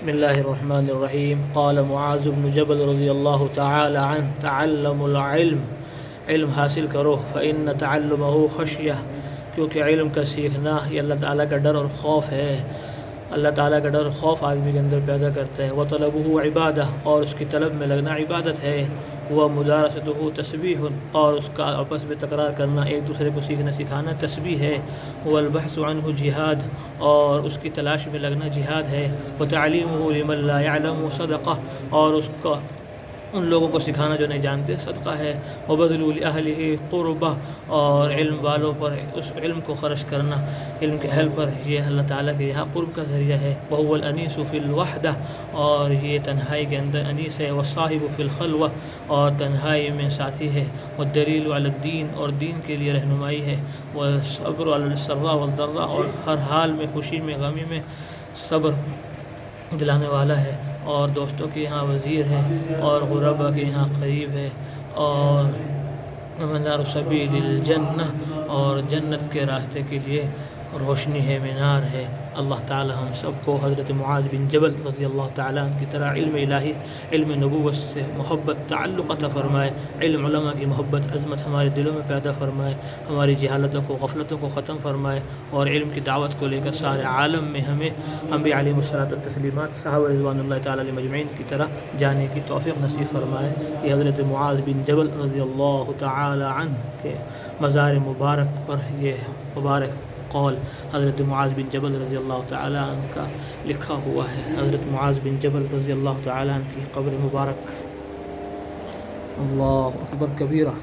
بسم الله الرحمن الرحیم قال معاذ بن جبل رضی اللہ تعالی عنہ تعلموا العلم، علم حاصل کرو، فإن تعلمه خشیہ، کیونکہ علم کا سیکھنا یہ اللہ تعالیٰ کا ڈر اور خوف ہے۔ اللہ تعالیٰ کا ڈر اور خوف آدمی کے اندر پیدا کرتا ہے۔ وطلبه عبادہ، اور اس کی طلب میں لگنا عبادت ہے۔ ومدارسته تسبیح، اور اس کا آپس میں تکرار کرنا، ایک دوسرے کو سیکھنا سکھانا تسبیح ہے۔ والبحث عنہ جہاد، اور اس کی تلاش میں لگنا جہاد ہے۔ وتعلیمه لمن لا يعلم صدقہ، اور اس کا ان لوگوں کو سکھانا جو نہیں جانتے صدقہ ہے۔ وبذل لأہلہ قربہ، اور علم والوں پر اس علم کو خرچ کرنا، علم کے اہل پر، یہ اللہ تعالیٰ کے یہاں قرب کا ذریعہ ہے۔ وهو الانیس فی الوحدہ، اور یہ تنہائی کے اندر انیس ہے۔ والصاحب فی الخلوہ، اور تنہائی میں ساتھی ہے۔ والدلیل علی الدین، اور دین کے لیے رہنمائی ہے۔ والصبر علی السراء والضراء، اور ہر حال میں، خوشی میں، غمی میں صبر دلانے والا ہے۔ اور دوستوں کے یہاں وزیر ہے، اور غربا کے یہاں قریب ہے۔ اور منار سبیل الجنہ، اور جنت کے راستے کے لیے روشنی ہے، مینار ہے۔ اللہ تعالی ہم سب کو حضرت معاذ بن جبل رضی اللہ تعالیٰ عنہ کی طرح علم الہی، علم نبوت سے محبت، تعلق عطا فرمائے۔ علم علماء کی محبت، عظمت ہمارے دلوں میں پیدا فرمائے۔ ہماری جہالتوں کو، غفلتوں کو ختم فرمائے، اور علم کی دعوت کو لے کر سارے عالم میں ہمیں انبیاء علیہم الصلاۃ والتسلیمات، صحابہ رضوان اللہ تعالیٰ علیہم اجمعین کی طرح جانے کی توفیق نصیب فرمائے۔ یہ حضرت معاذ بن جبل رضی اللہ تعالیٰ عنہ کے مزار مبارک پر یہ مبارک قول حضرت معاذ بن جبل رضی اللہ تعالیٰ عنہ کا لکھا ہوا ہے۔ حضرت معاذ بن جبل رضی اللہ تعالیٰ عنہ کی قبر مبارک۔ اللہ اکبر کبیرہ،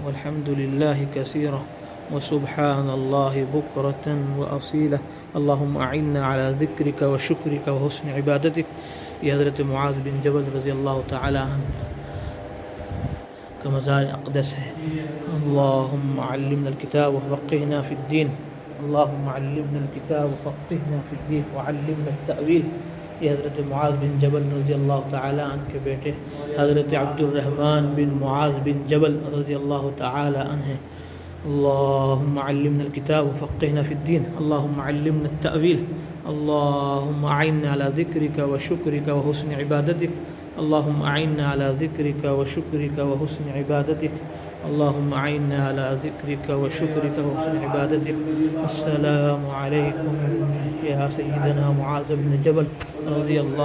والحمد للہ کثیرہ، وسبحان اللہ بکرۃ وأصیلہ، اللہم اعنا علی ذکرک وشکرک وحسن عبادتک۔ یہ حضرت معاذ بن جبل رضی اللہ تعالیٰ عنہ کا مزار اقدس ہے۔ اللہم علمنا الکتاب وفقہنا فی الدین، اللہم علمنا الکتاب وفقہنا فی الدین وعلمنا التأویل۔ یہ حضرت معاذ بن جبل رضی اللہ تعالیٰ عنہ کے بیٹے حضرت عبد الرحمن بن معاذ بن جبل رضی اللہ تعالیٰ عنہ ہیں۔ اللہم علمنا الکتاب وفقہنا فی الدین، اللہم علمنا التأویل، اللہم اعنا علی ذکرک وشکرک وحسن عبادتک، اللہم اعنا علی ذکرک وشکرک وحسن عبادتک، اللہم اعنا علی ذکرک وشکرک وحسن عبادتک۔ السلام علیکم یا سیدنا معاذ بن جبل رضی اللہ